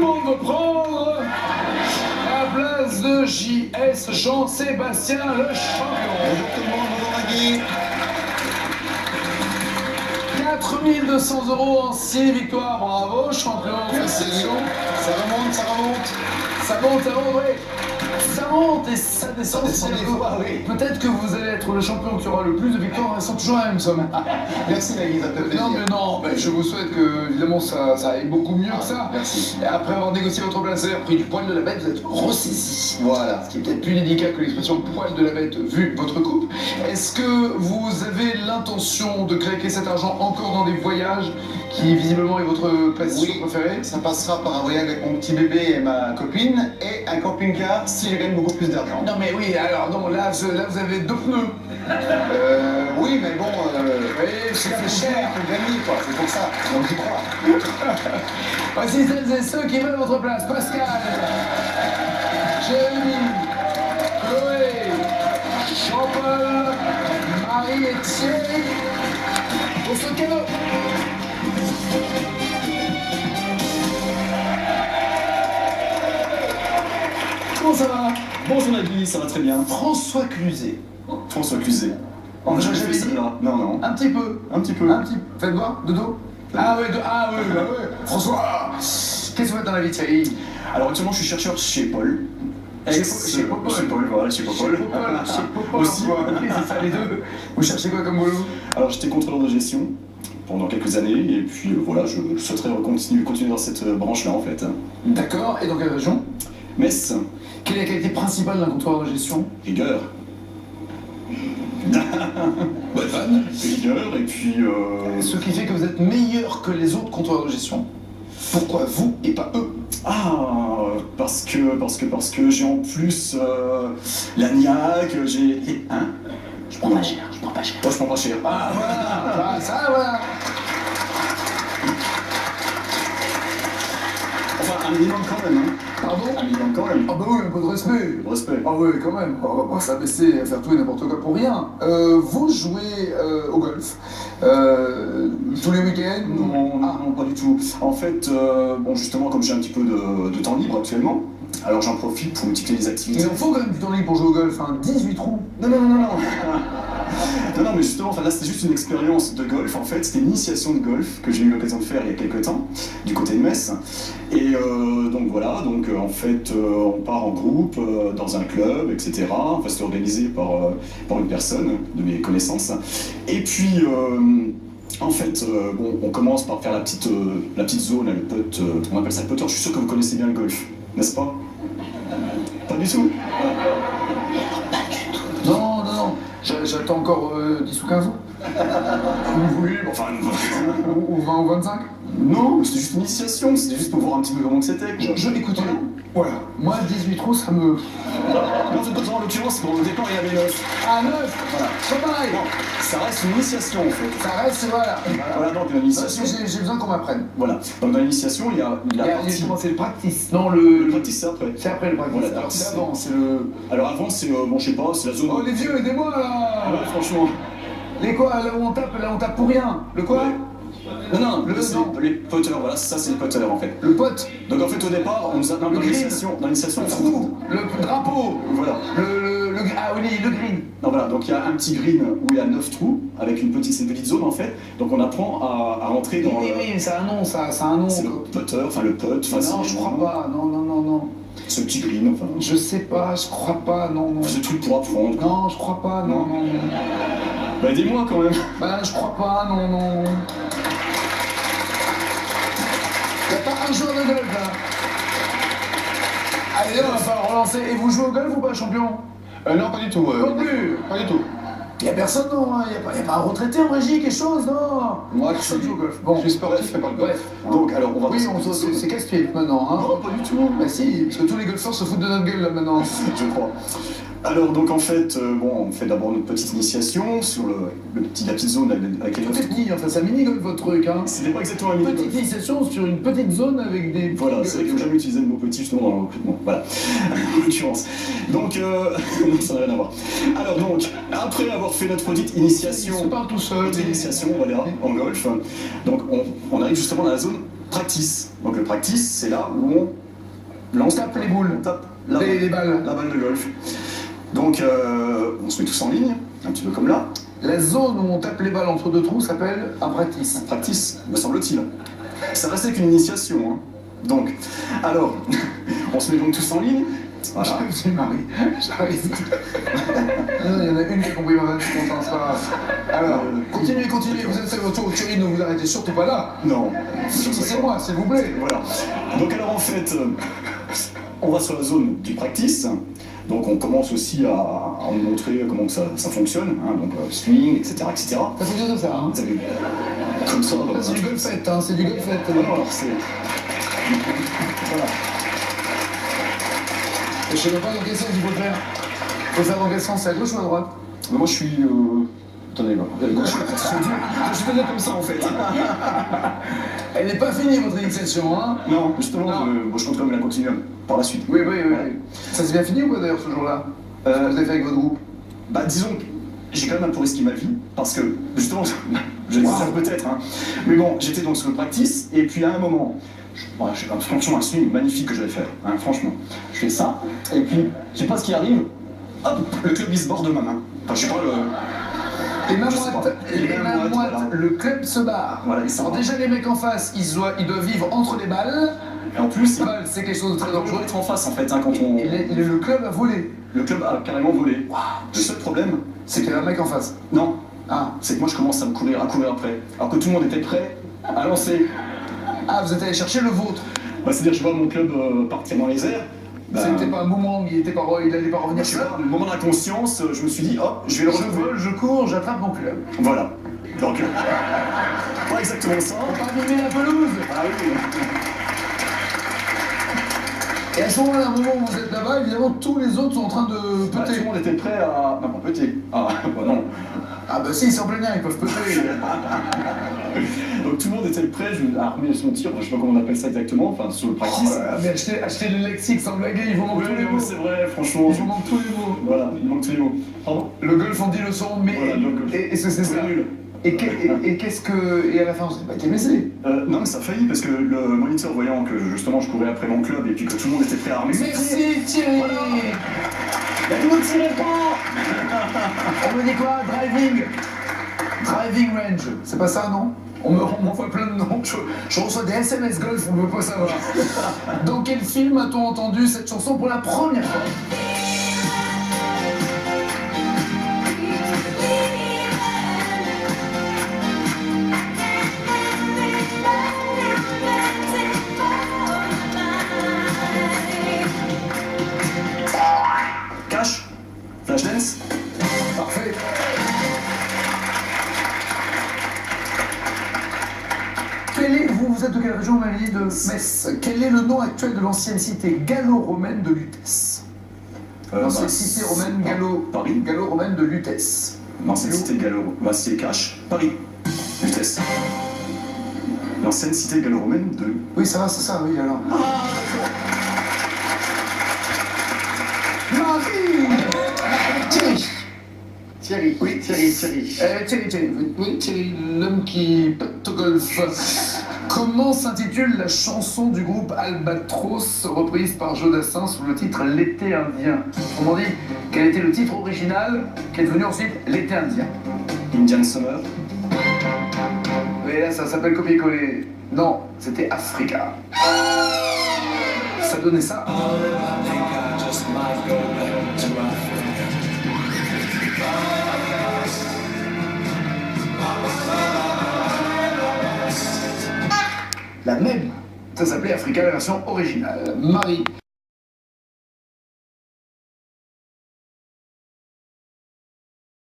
le monde veut prendre la place de JS Jean-Sébastien le champion. Bonjour tout le monde, bonjour Maggie. 4200 € en 6 victoires, bravo champion. Merci. Ça remonte, ça remonte. Ça monte, oui. Ça monte et ça descend. Ça descend des fois, oui. Peut-être que vous allez être le champion qui aura le plus de victoires, elles sont toujours la même somme. Merci Maggie, ça te fait plaisir. Non, mais non, mais je vous souhaite que, évidemment, ça aille beaucoup mieux que ça. Merci. Et après avoir négocié votre place et pris du poil de la bête, vous êtes ressaisi. Voilà. Ce qui est peut-être plus délicat que l'expression poil de la bête vu votre coupe. Est-ce que vous avez l'intention de craquer cet argent encore dans des voyages qui visiblement est votre passion préférée? Ça passera par un voyage avec mon petit bébé et ma copine et un camping-car si je gagne beaucoup plus d'argent. Non mais oui, alors non, là vous avez 2 pneus. Oui, mais bon, Oui, c'est cher. pour gagner, quoi, c'est pour ça, on y croit. Voici celles et ceux qui veulent votre place. Pascal, Jérémy, Chloé, Jean-Paul, Marie et Thierry pour ce cadeau. Comment ça va? Bonjour Nagui, ça va très bien. François Cluzet. François Cluzet. On a J'avais jamais fait dit. celle-là. Non, non. Un petit peu. Un petit peu. Un petit peu. Faites voir, de dos. Ah oui, bah oui. François, qu'est-ce que vous faites dans la vie de Thierry? Alors actuellement, je suis chercheur chez Paul. Chez Popol. Chez Paul, voilà, chez Popol. Chez Popol Aussi. Emploi. Ok, c'est ça les deux. Vous cherchez quoi comme boulot? Alors j'étais contrôleur de gestion pendant quelques années et puis voilà, je souhaiterais continuer dans cette branche-là en fait. D'accord, et dans quelle région? Metz, Quelle est la qualité principale d'un contrôleur de gestion? rigueur. Bonne vanne. Rigueur et puis... Ce qui fait que vous êtes meilleur que les autres contrôleurs de gestion. Pourquoi vous et pas eux? Ah, parce que j'ai en plus la niaque, j'ai... Hein? Je prends pas cher, je prends pas cher. Moi je prends pas cher. Ah voilà, ça voilà. Enfin, un minimum quand même, hein. Pardon? Un minimum quand même. Ah bah oui, un peu de respect. Respect. Ah oui, quand même. On va pas s'abaisser à faire tout et n'importe quoi pour rien. Vous jouez au golf tous les week-ends? Non, non, pas du tout. En fait, bon, justement, comme j'ai un petit peu de temps libre actuellement, alors j'en profite pour multiplier les activités. Il en faut quand même du temps libre pour jouer au golf, hein. 18 trous. Non. Non, mais justement, enfin, là, c'était juste une expérience de golf. En fait, c'était une initiation de golf que j'ai eu l'occasion de faire il y a quelques temps, du côté de Metz. Et donc voilà, donc en fait, on part en groupe dans un club, etc. Enfin, c'était organisé par une personne de mes connaissances. Et puis, en fait, bon, on commence par faire la petite zone, là, le putt, on appelle ça le putter. Je suis sûr que vous connaissez bien le golf, n'est-ce pas? Pas du tout. Non. J'attends encore 10 ou 15 ans. Oui, enfin, Ou 20 ou 25. non, c'était juste une initiation, c'était juste pour voir un petit peu comment que c'était. Écoutez, voilà. Moi, 18 trous, ça me... Non, c'est pas en l'occurrence, pour le départ, il y avait 9. Ah, 9. Voilà. C'est pas pareil. Non, ça reste une initiation en fait. Ça reste, voilà. Voilà, donc Parce l'initiation. que j'ai besoin qu'on m'apprenne. Voilà. Donc dans l'initiation, il y a la partie. Justement, c'est le practice. Non, Le practice, c'est après. C'est après le practice. Voilà, Alors, c'est c'est- avant, c'est le... Alors avant, c'est, bon, je sais pas, c'est la zone. Oh, les vieux, aidez-moi, là. Ouais, franchement. Les quoi? Là où on tape pour rien. Le quoi? Ouais. Non, Le- c'est non. les putters, voilà, ça c'est les putters en fait. Le pote. Donc en fait, au départ, on nous a. Non, Le dans green. l'initiation, Le on trou. Le drapeau. Voilà. Ah oui, le green. Non, voilà, donc il y a un petit green où il y a 9 trous, avec c'est une petite zone en fait. Donc on apprend à rentrer dans. Oui, mais ça a un nom, ça a un nom. C'est le putter, enfin le putt, enfin Non, c'est- je crois pas. Non. Ce petit green, enfin. Je sais pas, je crois pas, non. Ce truc pour apprendre. Non, je crois pas, non. Bah aidez-moi quand même. Ben, je crois pas, non. Y'a pas un joueur de golf, là. Allez, on va falloir relancer. Et vous jouez au golf ou pas, champion? Non, pas du tout. Non plus. Pas du tout. Y'a personne, non, hein. Y'a pas un retraité en régie, quelque chose, non. Moi, Personne je joue au golf. Bon, Je suis sportif, mais pas le golf. bref. Donc alors on va. Oui, c'est casse-pied maintenant, hein. Non, pas du tout. Bah si, parce que tous les golfeurs se foutent de notre gueule, là, maintenant. Je crois. Alors donc en fait, bon, on fait d'abord notre petite initiation sur la petite zone avec les Tout est 9 trous. petit, enfin, c'est un mini-golf, votre truc, hein. C'était pas exactement un mini Petite initiation sur une petite zone avec des... Voilà, c'est vrai qu'il faut jamais utiliser le mot petit justement dans le recrutement. Voilà, en l'occurrence. Donc, non, ça n'a rien à voir. Alors donc, après avoir fait notre petite Ils se initiation, parlent tout seul. voilà, en golf, donc on arrive justement dans la zone practice. Donc le practice, c'est là où on lance, tape les boules. on tape Les balles. la balle de golf. Donc on se met tous en ligne, un petit peu comme là. La zone où on tape les balles entre deux trous s'appelle un practice. Practice, me semble-t-il. Ça restait qu'une initiation. Hein. Donc, alors, on se met donc tous en ligne. Voilà. Je suis Marie, j'arrive. Non, il y en a une qui a compris ma vanne, je suis content, c'est pas grave. Alors, continuez, vous êtes fait votre tour, Thierry, ne vous arrêtez surtout pas là. Non, C'est moi, s'il vous plaît. Voilà. Donc alors en fait, on va sur la zone du practice. Donc on commence aussi à nous montrer comment que ça fonctionne. Hein, donc swing, etc. etc. Ça fonctionne comme ça, hein. Vous avez comme ça. C'est du golfette, hein, c'est du golfette. Alors, c'est... Voilà. Je sais même pas dans quel sens il faut le faire. Il faut le faire dans quel sens, c'est à gauche ou à droite? Mais moi je suis... Attendez, là. Je suis déjà comme ça en fait. Elle n'est pas finie votre initiation, hein. Non, justement, Non. je compte quand même la continuer par la suite. Oui. Ça s'est bien fini ou quoi d'ailleurs ce jour-là? Ce que vous avez fait avec votre groupe? Bah disons que j'ai quand même un peu risqué ma vie, parce que justement, je vais dire peut-être, hein. Mais bon, j'étais donc sur le practice, et puis à un moment, franchement un swing magnifique que je vais faire, hein, franchement. Je fais ça, et puis je sais pas ce qui arrive, hop, le club il se bord de ma main. Enfin je sais pas Les mains je sais moites, pas. les mains moites, voilà. le club se barre. Voilà, il se Alors barre. déjà les mecs en face, ils doivent vivre entre les balles. Et en plus, Les balles, c'est quelque chose de très dangereux. être en face en fait, hein, quand on... Et le club a volé. Le club a carrément volé. Le seul problème, C'est qu'il y a un mec en face. non, Ah. c'est que moi je commence à courir après. Alors que tout le monde était prêt à lancer. Ah, vous êtes allé chercher le vôtre. Bah, c'est-à-dire que je vois mon club partir dans les airs. Bah, C'était pas un moment, il allait pas revenir je sais seul. pas, au moment d'inconscience, je me suis dit, hop, je vais le Je retrouver. vole, je cours, j'attrape mon club. Voilà. Donc, pas exactement ça. Faut pas abîmer la pelouse. Ah oui. Et à ce moment-là, un moment où vous êtes là-bas, évidemment, tous les autres sont en train de Bah, tout péter. le monde était prêt à... Non, pas péter. Ah, bah non. Ah bah si, ils sont en plein air, ils peuvent péter. Donc tout le monde était prêt à remettre son tir, je sais pas comment on appelle ça exactement, enfin sur le Oh practice. là là, mais achetez le lexique sans blaguer, il vous manque Oui, tous les non, mots. c'est vrai, franchement. Il vous manque tous les mots. Voilà, il manque tous les mots. Pardon. Le golf en 10 leçons, mais Voilà, le golf. est-ce que c'est ça? Nul. Et qu'est-ce que... Et à la fin, vous n'avez pas été baissé. Non, mais ça a failli parce que le moniteur, voyant que justement je courais après mon club et puis que tout le monde était prêt à remettre son tir. Merci Thierry. Voilà. Mais ne me tirez pas. On me dit quoi? Driving range. C'est pas ça, non? On m'envoie plein de noms. Je reçois des SMS golf, on ne veut pas savoir. Dans quel film a-t-on entendu cette chanson pour la première fois? Cash. Flashdance. Parfait. Vous êtes de quelle région, vous m'avez dit? De Metz. Quel est le nom actuel de l'ancienne cité gallo-romaine de Lutèce? L'ancienne cité romaine Paris. gallo-romaine de Lutèce. L'ancienne cité gallo... Bah, c'est Cash. Paris. Lutèce. L'ancienne cité gallo-romaine de... Oui, ça va, c'est ça, oui, alors. Marie! Thierry. Oui, Thierry. Thierry, l'homme qui pète au golf. Comment s'intitule la chanson du groupe Albatros, reprise par Jodassin sous le titre L'été indien? Autrement dit, quel était le titre original qui est devenu ensuite L'été indien? Indian Summer. Oui, là, ça s'appelle copier-coller. Non, c'était Africa. Ça donnait ça. La même. Ça s'appelait Africa, la version originale. Marie.